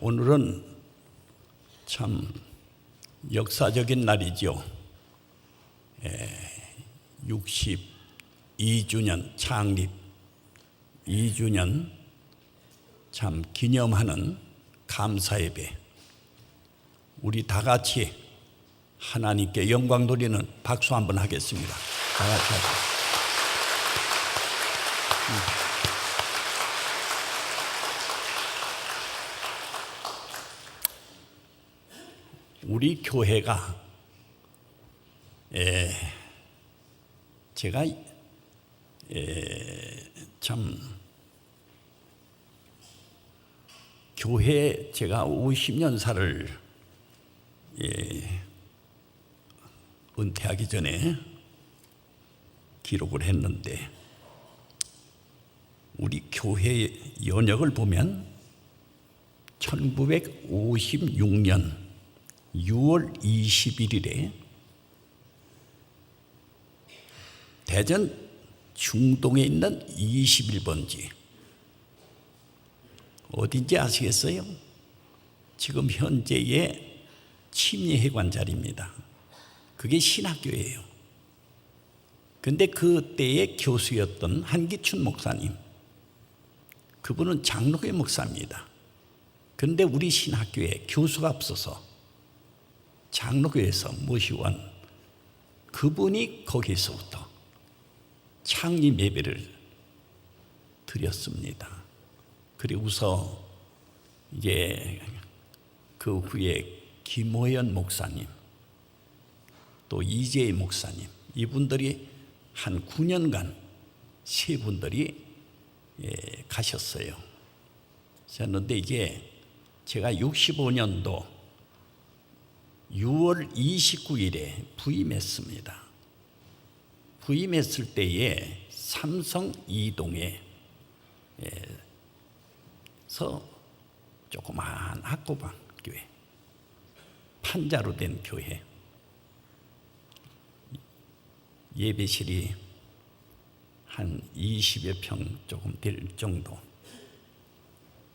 오늘은 참 역사적인 날이죠. 62주년 창립 2주년 참 기념하는 감사예배. 우리 다 같이 하나님께 영광 돌리는 박수 한번 하겠습니다. 다 같이 하죠. 우리 교회가 제가 참 교회 제가 50년사를 은퇴하기 전에 기록을 했는데, 우리 교회 연역을 보면 1956년 6월 21일에 대전 중동에 있는 21번지 어딘지 아시겠어요? 지금 현재의 침례회관 자리입니다. 그게 신학교예요. 근데 그때의 교수였던 한기춘 목사님, 그분은 장로교 목사입니다. 그런데 우리 신학교에 교수가 없어서 장로교에서 모시온 그분이 거기서부터 창립 예배를 드렸습니다. 그리고서 이제 그 후에 김호연 목사님, 또 이재희 목사님, 이분들이 한 9년간 세 분들이 가셨어요. 그런데 이제 제가 65년도 6월 29일에 부임했습니다. 부임했을 때에 삼성 이동에서 조그마한 학고방 교회, 판자로 된 교회, 예배실이 한 20여 평 조금 될 정도,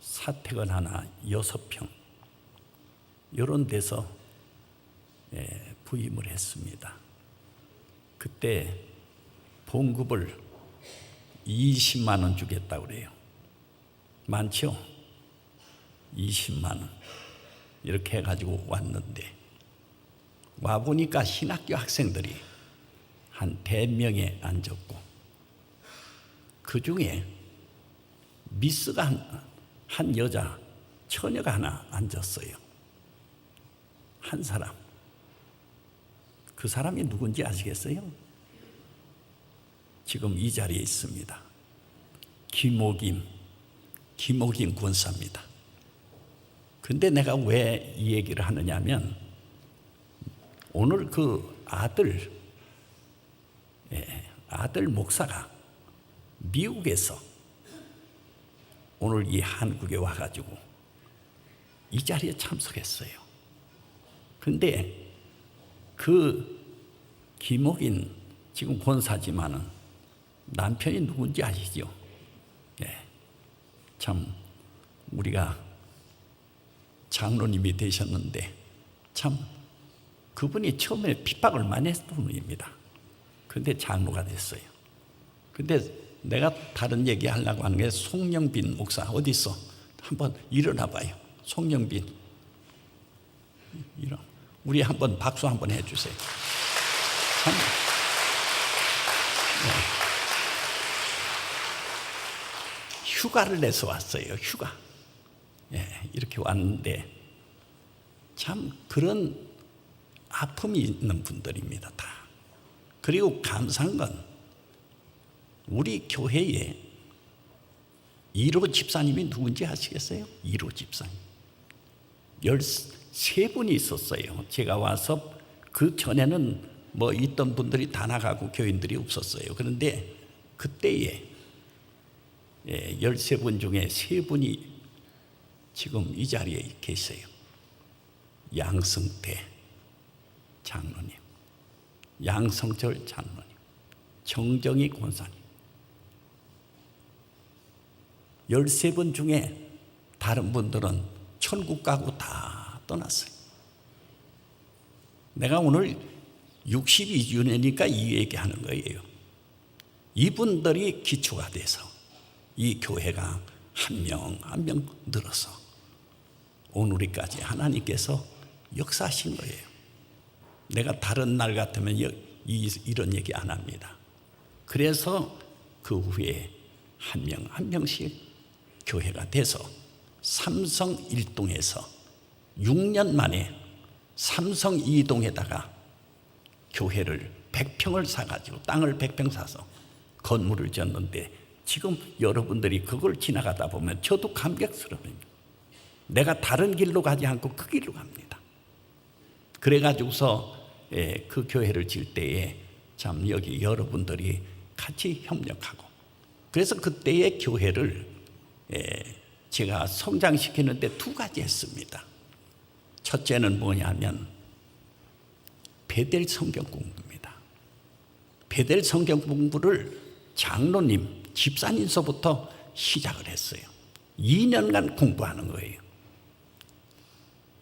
사택은 하나 6평, 이런 데서 부임을 했습니다. 그때 봉급을 20만 원 주겠다고 그래요. 많죠? 20만 원 이렇게 해가지고 왔는데, 와보니까 신학교 학생들이 한 100명에 앉았고, 그 중에 미스가 한 여자 처녀가 하나 앉았어요. 한 사람. 그 사람이 누군지 아시겠어요? 지금 이 자리에 있습니다. 김옥임 권사입니다. 근데 내가 왜 이 얘기를 하느냐 하면, 오늘 그 아들 목사가 미국에서 오늘 이 한국에 와가지고 이 자리에 참석했어요. 근데 그 김옥인 지금 권사지만은 남편이 누군지 아시죠? 참 우리가 장로님이 되셨는데, 참 그분이 처음에 핍박을 많이 했던 분입니다. 근데 장로가 됐어요. 근데 내가 다른 얘기 하려고 하는 게, 송영빈 목사 어디 있어? 한번 일어나 봐요. 송영빈, 우리 한번 박수 한번 해주세요. 휴가를 내서 왔어요. 휴가. 이렇게 왔는데 참 그런 아픔이 있는 분들입니다, 다. 그리고 감사한 건 우리 교회에 1호 집사님이 누군지 아시겠어요? 1호 집사님 13분이 있었어요. 제가 와서 그 전에는 뭐 있던 분들이 다 나가고 교인들이 없었어요. 그런데 그때에 13분 중에 3분이 지금 이 자리에 계세요. 양성태 장로님, 양성철 장로님, 정정희 권사님. 13분 중에 다른 분들은 천국 가고 다 떠났어요. 내가 오늘 62주년이니까 이 얘기하는 거예요. 이분들이 기초가 돼서 이 교회가 한 명 한 명 늘어서 오늘까지 하나님께서 역사하신 거예요. 내가 다른 날 같으면 이런 얘기 안 합니다. 그래서 그 후에 한 명 한 명씩 교회가 돼서 삼성 1동에서 6년 만에 삼성 2동에다가 교회를 100평을 사가지고 땅을 100평 사서 건물을 지었는데 지금 여러분들이 그걸 지나가다 보면 저도 감격스럽습니다. 내가 다른 길로 가지 않고 그 길로 갑니다. 그래가지고서 그 교회를 질 때에 참 여기 여러분들이 같이 협력하고 그래서 그때의 교회를 제가 성장시키는데 두 가지 했습니다. 첫째는 뭐냐면 베델 성경 공부입니다. 베델 성경 공부를 장로님, 집사님서부터 시작을 했어요. 2년간 공부하는 거예요.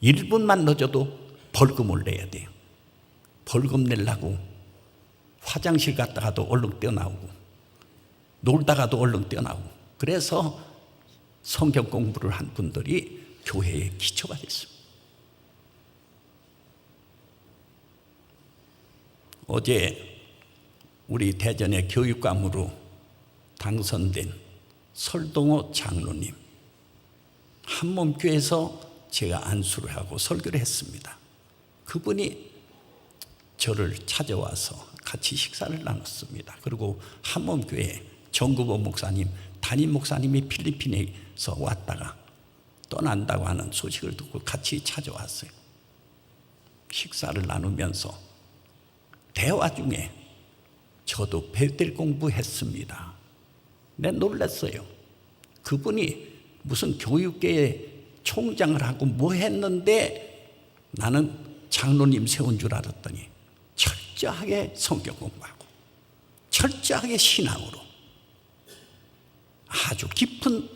1분만 늦어도 벌금을 내야 돼요. 벌금 내려고 화장실 갔다가도 얼른 뛰어나오고 놀다가도 얼른 뛰어나오고 그래서 성경 공부를 한 분들이 교회의 기초가 됐습니다. 어제 우리 대전의 교육감으로 당선된 설동호 장로님 한몸교회에서 제가 안수를 하고 설교를 했습니다. 그분이 저를 찾아와서 같이 식사를 나눴습니다. 그리고 한몸교회 정구보 목사님, 담임 목사님이 필리핀에서 왔다가 떠난다고 하는 소식을 듣고 같이 찾아왔어요. 식사를 나누면서 대화 중에 저도 베델 공부했습니다. 내가 놀랐어요. 그분이 무슨 교육계의 총장을 하고 뭐 했는데 나는 장로님 세운 줄 알았더니 철저하게 성경 공부하고 철저하게 신앙으로 아주 깊은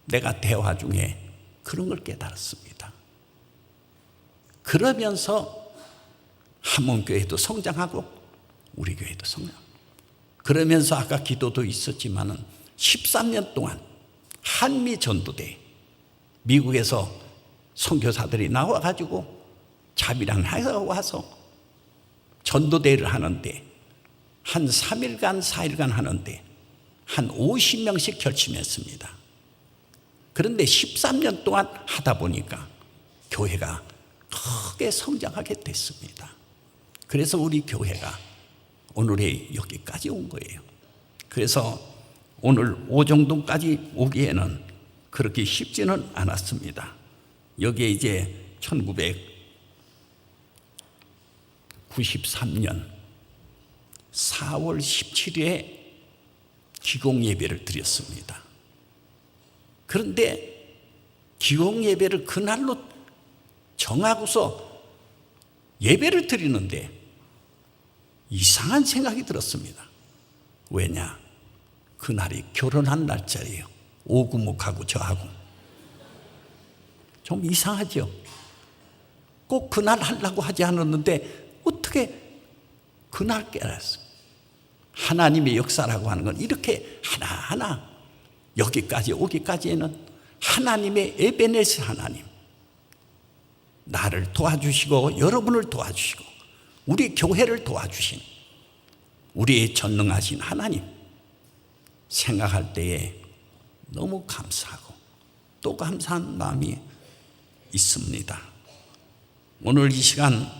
내가 대화 중에 그런 걸 깨달았습니다. 그러면서 한몸교회도 성장하고 우리 교회도 성장하고 그러면서 아까 기도도 있었지만은 13년 동안 한미 전도대 미국에서 선교사들이 나와가지고 자비랑 와서 전도대회를 하는데 한 3일간 4일간 하는데 한 50명씩 결심했습니다. 그런데 13년 동안 하다 보니까 교회가 크게 성장하게 됐습니다. 그래서 우리 교회가 오늘의 여기까지 온 거예요. 그래서 오늘 오정동까지 오기에는 그렇게 쉽지는 않았습니다. 여기에 이제 1993년 4월 17일에 기공 예배를 드렸습니다. 그런데 기공 예배를 그날로 정하고서 예배를 드리는데 이상한 생각이 들었습니다. 왜냐? 그날이 결혼한 날짜예요. 오구목하고 저하고. 좀 이상하죠? 꼭 그날 하려고 하지 않았는데 어떻게 그날 깨달았어요? 하나님의 역사라고 하는 건 이렇게 하나하나 여기까지 오기까지에는 하나님의 에베네스 하나님, 나를 도와주시고 여러분을 도와주시고 우리 교회를 도와주신 우리의 전능하신 하나님 생각할 때에 너무 감사하고 또 감사한 마음이 있습니다. 오늘 이 시간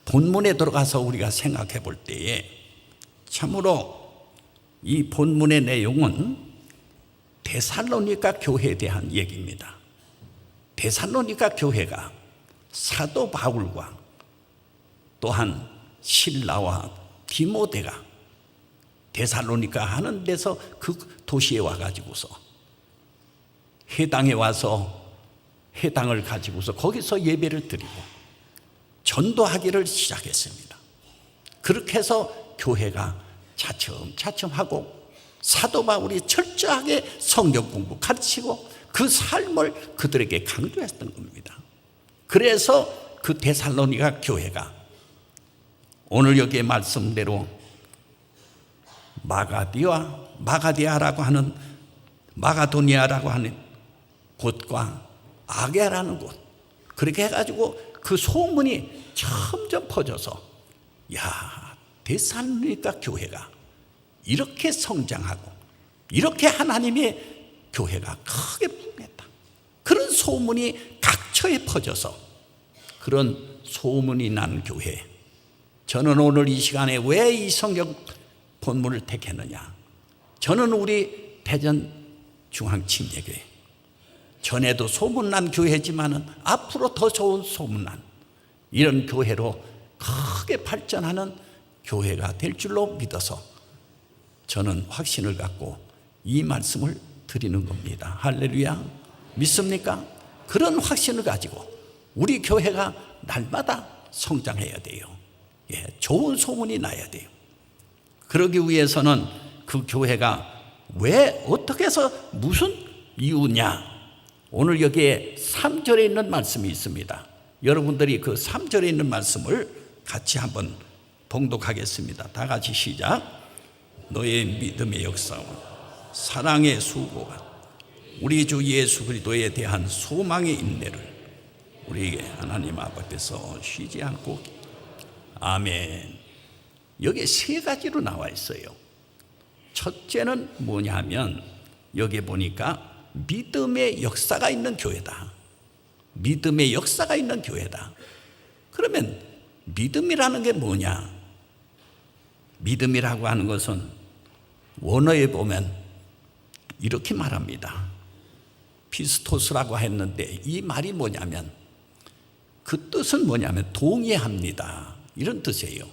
본문에 들어가서 우리가 생각해 볼 때에 참으로 이 본문의 내용은 데살로니가 교회에 대한 얘기입니다. 데살로니가 교회가 사도 바울과 또한 실라와 디모데가 데살로니가 하는 데서 그 도시에 와가지고서 회당에 와서 회당을 가지고서 거기서 예배를 드리고 전도하기를 시작했습니다. 그렇게 해서 교회가 차츰차츰 하고 사도 바울이 철저하게 성경 공부 가르치고 그 삶을 그들에게 강조했던 겁니다. 그래서 그 데살로니가 교회가 오늘 여기에 말씀대로 마가디아라고 하는 마가도니아라고 하는 곳과 아게라는 곳, 그렇게 해가지고 그 소문이 점점 퍼져서 데살로니가 교회가 이렇게 성장하고 이렇게 하나님의 교회가 크게 풍했다, 그런 소문이 각처에 퍼져서 그런 소문이 난 교회. 저는 오늘 이 시간에 왜 이 성경 본문을 택했느냐, 저는 우리 대전 중앙침례교회, 전에도 소문난 교회지만은 앞으로 더 좋은 소문난 이런 교회로 크게 발전하는 교회가 될 줄로 믿어서 저는 확신을 갖고 이 말씀을 드리는 겁니다. 할렐루야. 믿습니까? 그런 확신을 가지고 우리 교회가 날마다 성장해야 돼요. 좋은 소문이 나야 돼요. 그러기 위해서는 그 교회가 왜 어떻게 해서 무슨 이유냐, 오늘 여기에 3절에 있는 말씀이 있습니다. 여러분들이 그 3절에 있는 말씀을 같이 한번 봉독하겠습니다. 다 같이 시작. 너의 믿음의 역사와 사랑의 수고가 우리 주 예수 그리스도에 대한 소망의 인내를 우리에게 하나님 앞에서 쉬지 않고. 아멘. 여기에 세 가지로 나와 있어요. 첫째는 뭐냐면 여기 보니까 믿음의 역사가 있는 교회다. 믿음의 역사가 있는 교회다. 그러면 믿음이라는 게 뭐냐? 믿음이라고 하는 것은 원어에 보면 이렇게 말합니다. 피스토스라고 했는데 이 말이 뭐냐면, 그 뜻은 뭐냐면 동의합니다, 이런 뜻이에요.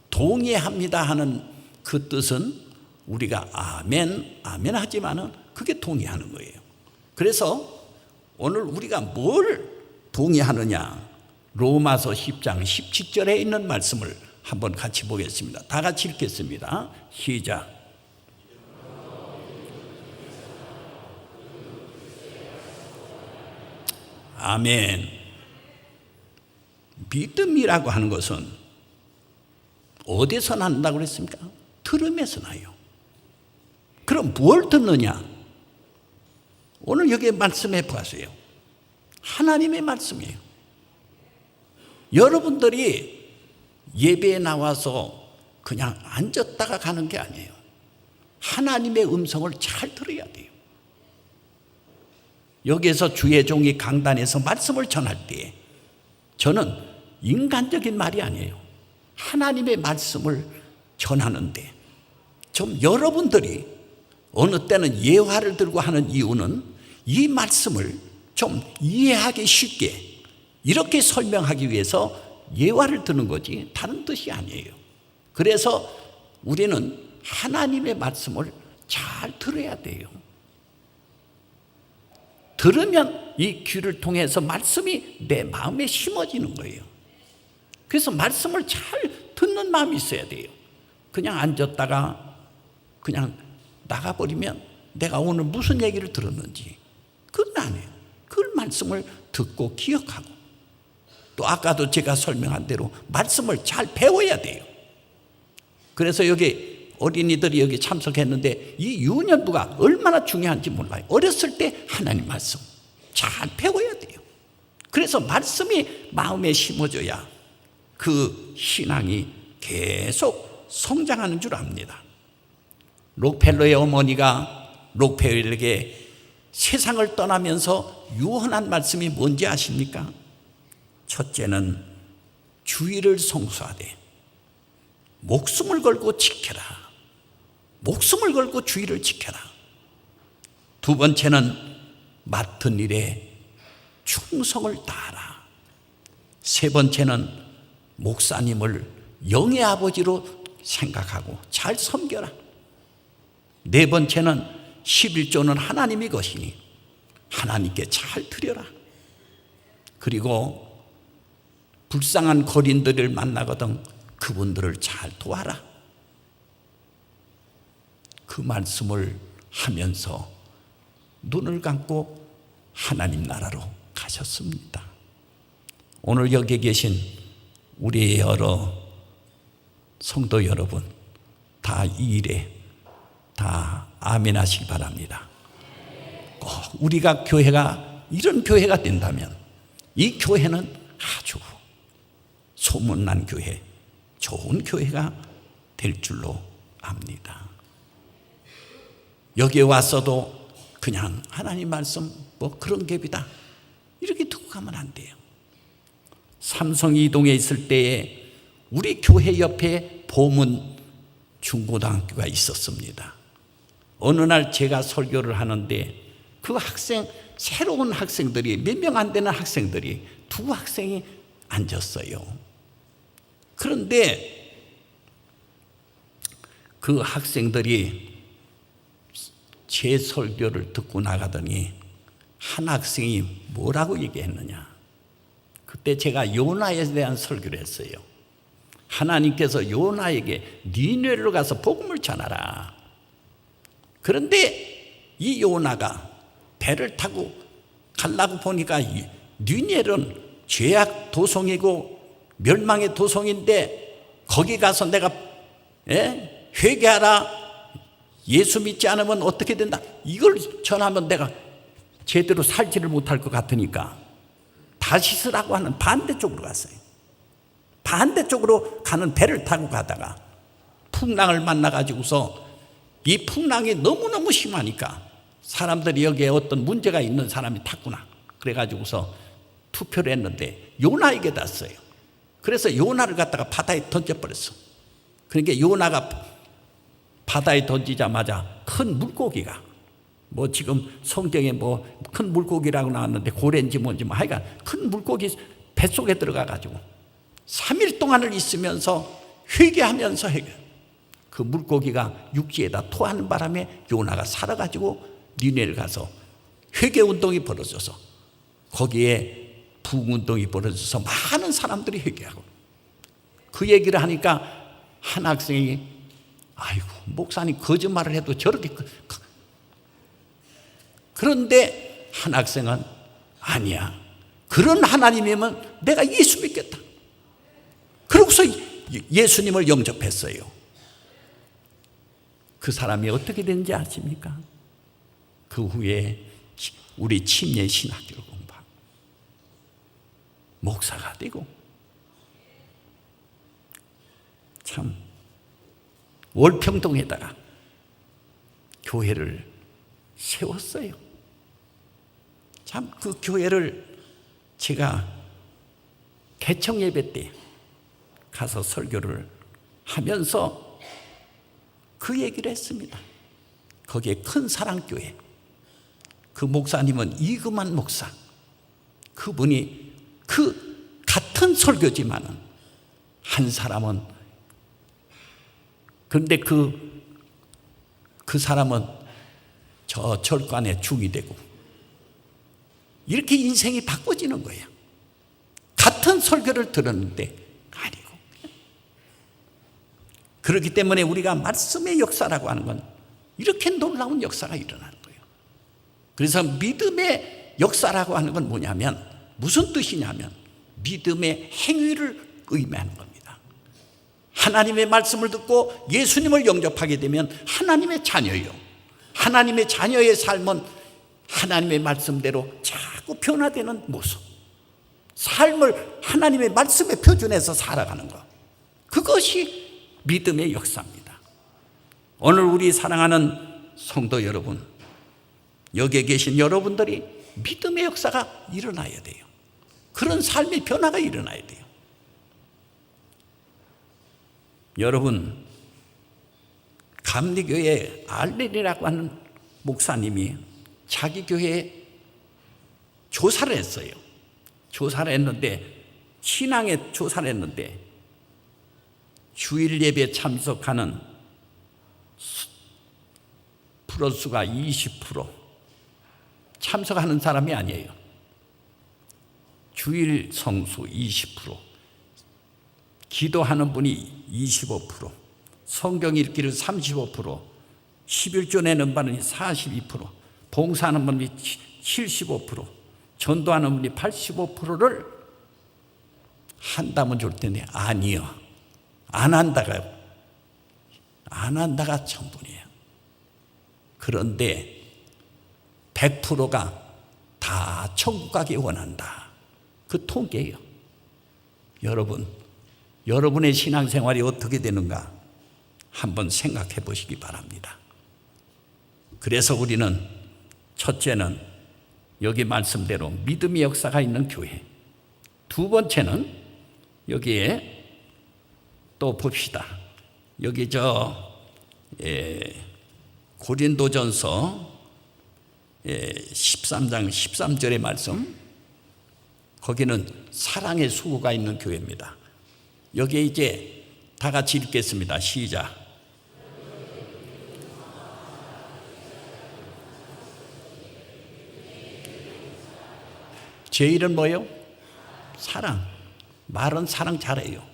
동의합니다 하는 그 뜻은 우리가 아멘 하지만은 그게 동의하는 거예요. 그래서 오늘 우리가 뭘 동의하느냐, 로마서 10장 17절에 있는 말씀을 한번 같이 보겠습니다. 다 같이 읽겠습니다. 시작. 아멘. 믿음이라고 하는 것은 어디서 난다고 그랬습니까? 들음에서 나요. 그럼 뭘 듣느냐? 오늘 여기에 말씀해 보세요. 하나님의 말씀이에요. 여러분들이 예배에 나와서 그냥 앉았다가 가는 게 아니에요. 하나님의 음성을 잘 들어야 돼요. 여기에서 주의 종이 강단에서 말씀을 전할 때 저는 인간적인 말이 아니에요. 하나님의 말씀을 전하는데 좀 여러분들이 어느 때는 예화를 들고 하는 이유는 이 말씀을 좀 이해하기 쉽게 이렇게 설명하기 위해서 예화를 드는 거지 다른 뜻이 아니에요. 그래서 우리는 하나님의 말씀을 잘 들어야 돼요. 들으면 이 귀를 통해서 말씀이 내 마음에 심어지는 거예요. 그래서 말씀을 잘 듣는 마음이 있어야 돼요. 그냥 앉았다가 그냥 나가버리면 내가 오늘 무슨 얘기를 들었는지 그건 아니에요. 그 말씀을 듣고 기억하고, 또 아까도 제가 설명한 대로 말씀을 잘 배워야 돼요. 그래서 여기 어린이들이 여기 참석했는데 이 유년부가 얼마나 중요한지 몰라요. 어렸을 때 하나님 말씀 잘 배워야 돼요. 그래서 말씀이 마음에 심어져야 그 신앙이 계속 성장하는 줄 압니다. 록펠러의 어머니가 록펠러에게 세상을 떠나면서 유언한 말씀이 뭔지 아십니까? 첫째는 주의를 성수하되 목숨을 걸고 지켜라. 목숨을 걸고 주의를 지켜라. 두 번째는 맡은 일에 충성을 다하라. 세 번째는 목사님을 영의 아버지로 생각하고 잘 섬겨라. 네 번째는 11조는 하나님의 것이니 하나님께 잘 드려라. 그리고 불쌍한 거린들을 만나거든 그분들을 잘 도와라. 그 말씀을 하면서 눈을 감고 하나님 나라로 가셨습니다. 오늘 여기 계신 우리 여러 성도 여러분, 다 이 일에 다 아멘 하시기 바랍니다. 꼭 우리가 교회가 이런 교회가 된다면 이 교회는 아주 소문난 교회, 좋은 교회가 될 줄로 압니다. 여기에 왔어도 그냥 하나님 말씀 뭐 그런 갭이다 이렇게 두고 가면 안 돼요. 삼성 이동에 있을 때에 우리 교회 옆에 보문 중고등학교가 있었습니다. 어느 날 제가 설교를 하는데 그 학생, 새로운 학생들이 몇 명 안 되는 학생들이 두 학생이 앉았어요. 그런데 그 학생들이 제 설교를 듣고 나가더니 한 학생이 뭐라고 얘기했느냐. 그때 제가 요나에 대한 설교를 했어요. 하나님께서 요나에게 니느웨로 가서 복음을 전하라. 그런데 이 요나가 배를 타고 가려고 보니까 니느웨는 죄악 도성이고 멸망의 도성인데 거기 가서 내가 회개하라, 예수 믿지 않으면 어떻게 된다, 이걸 전하면 내가 제대로 살지를 못할 것 같으니까 다시스라고 하는 반대쪽으로 갔어요. 반대쪽으로 가는 배를 타고 가다가 풍랑을 만나가지고서 이 풍랑이 너무너무 심하니까 사람들이 여기에 어떤 문제가 있는 사람이 탔구나 그래가지고서 투표를 했는데 요나에게 닿았어요. 그래서 요나를 갖다가 바다에 던져버렸어. 그러니까 요나가 바다에 던지자마자 큰 물고기가 뭐 지금 성경에 뭐 큰 물고기라고 나왔는데 고래인지 뭔지 뭐 하여간 큰 물고기 뱃속에 들어가가지고 3일 동안을 있으면서 회개하면서 그 물고기가 육지에다 토하는 바람에 요나가 살아가지고 니느웨를 가서 회개운동이 벌어져서 거기에 부흥운동이 벌어져서 많은 사람들이 회개하고 그 얘기를 하니까 한 학생이 아이고 목사님 거짓말을 해도 저렇게 그런데 한 학생은 아니야 그런 하나님이면 내가 예수 믿겠다. 그러고서 예수님을 영접했어요. 그 사람이 어떻게 된지 아십니까? 그 후에 우리 침례 신학교를 공부하고 목사가 되고 참 월평동에다가 교회를 세웠어요. 참 그 교회를 제가 개청 예배 때 가서 설교를 하면서 그 얘기를 했습니다. 거기에 큰 사랑교회 그 목사님은 이금환 목사, 그분이 그 같은 설교지만은 한 사람은 그런데 그 사람은 저 절간에 중이 되고 이렇게 인생이 바꿔지는 거예요. 같은 설교를 들었는데 아니고. 그렇기 때문에 우리가 말씀의 역사라고 하는 건 이렇게 놀라운 역사가 일어나는 거예요. 그래서 믿음의 역사라고 하는 건 뭐냐면 무슨 뜻이냐면 믿음의 행위를 의미하는 겁니다. 하나님의 말씀을 듣고 예수님을 영접하게 되면 하나님의 자녀예요. 하나님의 자녀의 삶은 하나님의 말씀대로 자꾸 변화되는 모습, 삶을 하나님의 말씀에 표준해서 살아가는 것, 그것이 믿음의 역사입니다. 오늘 우리 사랑하는 성도 여러분, 여기에 계신 여러분들이 믿음의 역사가 일어나야 돼요. 그런 삶의 변화가 일어나야 돼요. 여러분, 감리교회 알렐이라고 하는 목사님이 자기 교회에 조사를 했어요. 조사를 했는데, 신앙에 조사를 했는데 주일 예배에 참석하는 프로수가 20%, 참석하는 사람이 아니에요. 주일 성수 20%, 기도하는 분이 25%, 성경 읽기를 35%, 11조 내는 바는 42%, 봉사하는 분이 75%, 전도하는 분이 85%를 한다면 좋을 텐데 아니요. 안 한다가 전부예요. 그런데 100%가 다 천국 가기 원한다. 그 통계예요. 여러분의 신앙생활이 어떻게 되는가 한번 생각해 보시기 바랍니다. 그래서 우리는 첫째는 여기 말씀대로 믿음의 역사가 있는 교회, 두 번째는 여기에 또 봅시다. 여기 고린도전서 13장 13절의 말씀, 거기는 사랑의 수고가 있는 교회입니다. 여기에 이제 다 같이 읽겠습니다. 시작. 제일은 뭐예요? 사랑. 말은 사랑 잘해요.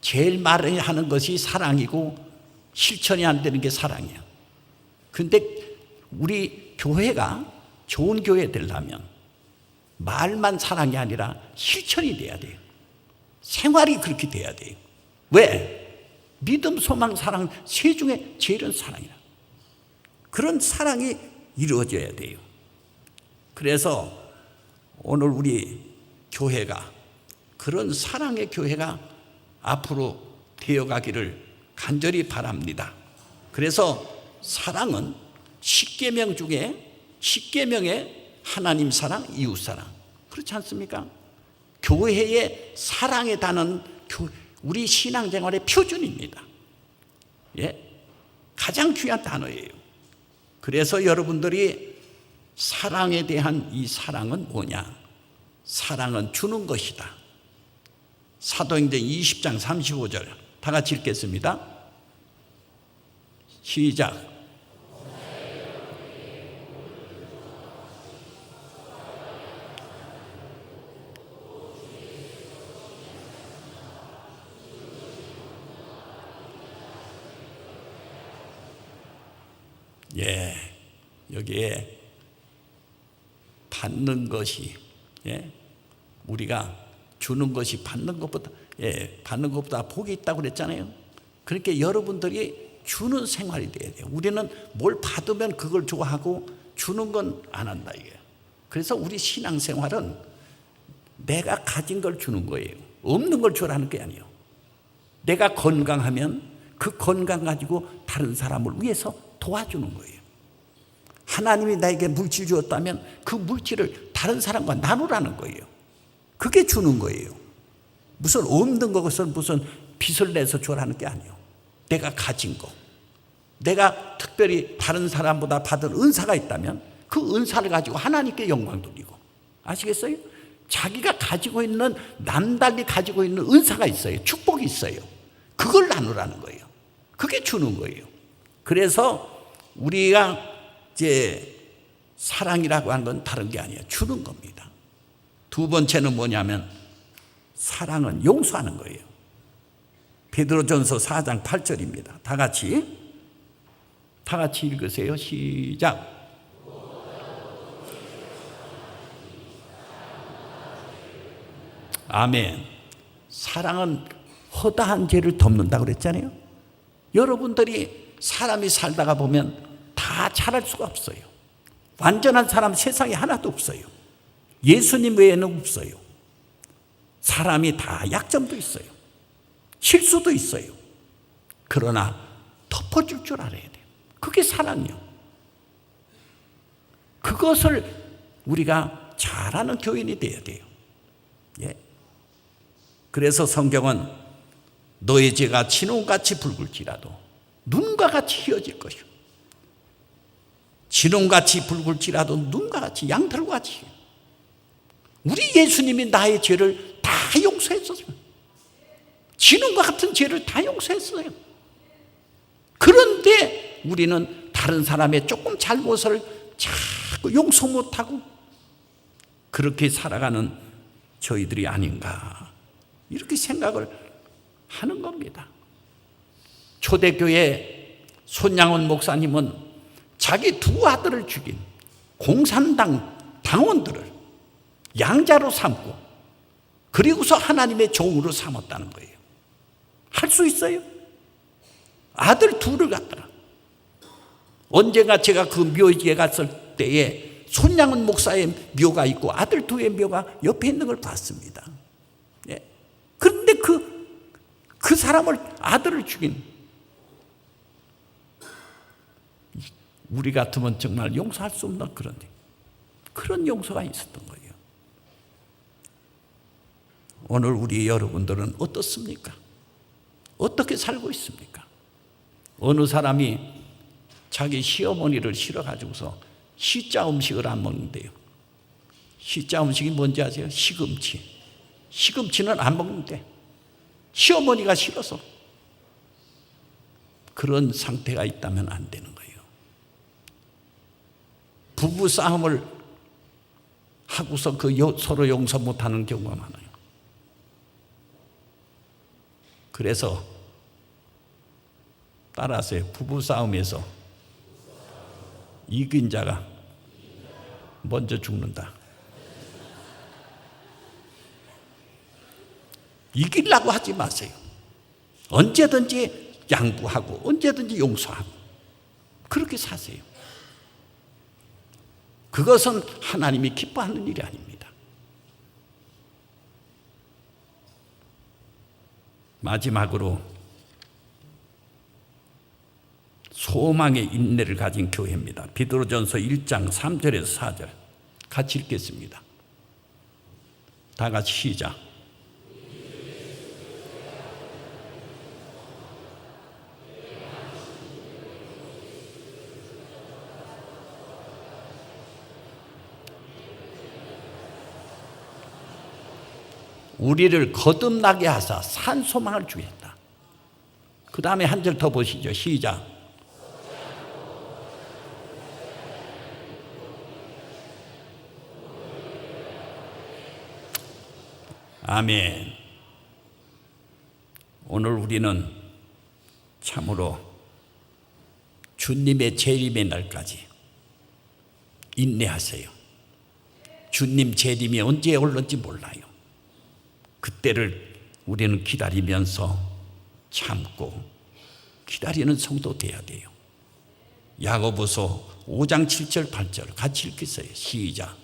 제일 말하는 것이 사랑이고 실천이 안 되는 게 사랑이에요. 근데 우리 교회가 좋은 교회 되려면 말만 사랑이 아니라 실천이 돼야 돼요. 생활이 그렇게 돼야 돼요. 왜? 믿음, 소망, 사랑 세 중에 제일은 사랑이라. 그런 사랑이 이루어져야 돼요. 그래서 오늘 우리 교회가 그런 사랑의 교회가 앞으로 되어가기를 간절히 바랍니다. 그래서 사랑은 10계명 중에 10계명의 하나님 사랑, 이웃 사랑, 그렇지 않습니까? 교회의 사랑의 단어는 우리 신앙생활의 표준입니다. 가장 귀한 단어예요. 그래서 여러분들이 사랑에 대한 이 사랑은 뭐냐? 사랑은 주는 것이다. 사도행전 20장 35절 다 같이 읽겠습니다. 시작. 여기에 받는 것이, 우리가 주는 것이 받는 것보다 복이 있다고 그랬잖아요. 그러니까 여러분들이 주는 생활이 돼야 돼요. 우리는 뭘 받으면 그걸 좋아하고 주는 건 안 한다 이게. 그래서 우리 신앙생활은 내가 가진 걸 주는 거예요. 없는 걸 주라는 게 아니에요. 내가 건강하면 그 건강 가지고 다른 사람을 위해서 도와주는 거예요. 하나님이 나에게 물질 주었다면 그 물질을 다른 사람과 나누라는 거예요. 그게 주는 거예요. 무슨 없는 것을 무슨 빚을 내서 주라는 게 아니에요. 내가 가진 거, 내가 특별히 다른 사람보다 받은 은사가 있다면 그 은사를 가지고 하나님께 영광 돌리고, 아시겠어요? 자기가 가지고 있는, 남달리 가지고 있는 은사가 있어요. 축복이 있어요. 그걸 나누라는 거예요. 그게 주는 거예요. 그래서 우리가 이제 사랑이라고 하는 건 다른 게 아니에요. 주는 겁니다. 두 번째는 뭐냐면 사랑은 용서하는 거예요. 베드로전서 4장 8절입니다. 다 같이 읽으세요. 시작. 아멘. 사랑은 허다한 죄를 덮는다고 그랬잖아요. 여러분들이 사람이 살다가 보면 다 잘할 수가 없어요. 완전한 사람 세상에 하나도 없어요. 예수님 외에는 없어요. 사람이 다 약점도 있어요. 실수도 있어요. 그러나 덮어줄 줄 알아야 돼요. 그게 사랑이요. 그것을 우리가 잘하는 교인이 돼야 돼요. 그래서 성경은 너의 죄가 진홍같이 붉을지라도 눈과 같이 희어질 것이요. 진홍같이 붉을지라도 눈과 같이, 양털과 같이. 우리 예수님이 나의 죄를 다 용서했었어요. 진홍과 같은 죄를 다 용서했어요. 그런데 우리는 다른 사람의 조금 잘못을 자꾸 용서 못하고 그렇게 살아가는 저희들이 아닌가, 이렇게 생각을 하는 겁니다. 초대교회 손양원 목사님은 자기 두 아들을 죽인 공산당 당원들을 양자로 삼고 그리고서 하나님의 종으로 삼았다는 거예요. 할 수 있어요? 아들 둘을 갖다가. 언젠가 제가 그 묘지에 갔을 때에 손양은 목사의 묘가 있고 아들 둘의 묘가 옆에 있는 걸 봤습니다. 예. 그런데 그 사람을, 아들을 죽인, 우리 같으면 정말 용서할 수 없는 그런 용서가 있었던 거예요. 오늘 우리 여러분들은 어떻습니까? 어떻게 살고 있습니까? 어느 사람이 자기 시어머니를 싫어가지고서 시자 음식을 안 먹는데요. 시자 음식이 뭔지 아세요? 시금치. 시금치는 안 먹는데 시어머니가 싫어서. 그런 상태가 있다면 안 되는 거예요. 부부 싸움을 하고서 서로 용서 못하는 경우가 많아요. 그래서 따라서 부부 싸움에서 이긴 자가 먼저 죽는다. 이기려고 하지 마세요. 언제든지 양보하고 언제든지 용서하고 그렇게 사세요. 그것은 하나님이 기뻐하는 일이 아닙니다. 마지막으로 소망의 인내를 가진 교회입니다. 베드로전서 1장 3절에서 4절 같이 읽겠습니다. 다 같이 시작. 우리를 거듭나게 하사 산 소망을 주겠다. 그 다음에 한 절 더 보시죠. 시작. 아멘. 오늘 우리는 참으로 주님의 재림의 날까지 인내하세요. 주님 재림이 언제 올는지 몰라요. 그때를 우리는 기다리면서 참고 기다리는 성도 돼야 돼요. 야고보서 5장 7절 8절 같이 읽겠어요. 시작.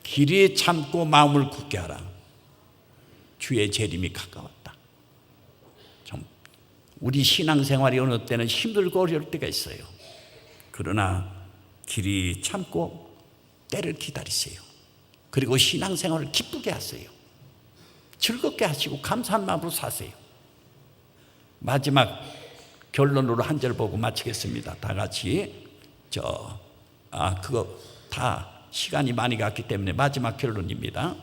길에 참고 마음을 굳게 하라. 주의 재림이 가까웠다. 좀 우리 신앙생활이 어느 때는 힘들고 어려울 때가 있어요. 그러나 길이 참고 때를 기다리세요. 그리고 신앙생활을 기쁘게 하세요. 즐겁게 하시고 감사한 마음으로 사세요. 마지막 결론으로 한 절 보고 마치겠습니다. 다 같이 그거 다 시간이 많이 갔기 때문에 마지막 결론입니다.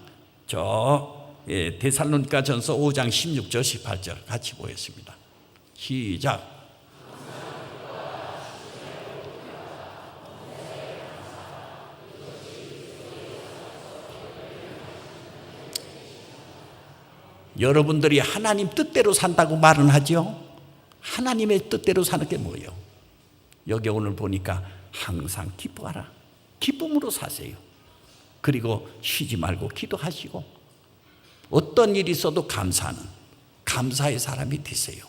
데살로니가전서 5장 16절 18절 같이 보겠습니다. 시작. 여러분들이 하나님 뜻대로 산다고 말은 하죠. 하나님의 뜻대로 사는 게 뭐예요? 여기 오늘 보니까 항상 기뻐하라. 기쁨으로 사세요. 그리고 쉬지 말고 기도하시고 어떤 일이 있어도 감사하는 감사의 사람이 되세요.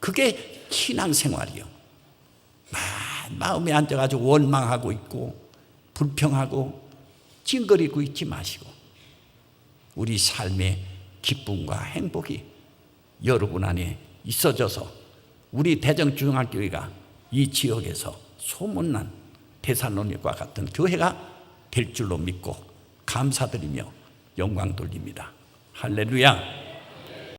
그게 신앙생활이요. 마음에 앉아가지고 원망하고 있고 불평하고 찡그리고 있지 마시고 우리 삶의 기쁨과 행복이 여러분 안에 있어져서 우리 대전중앙교회가 이 지역에서 소문난 데살로니가와 같은 교회가 될 줄로 믿고 감사드리며 영광 돌립니다. 할렐루야.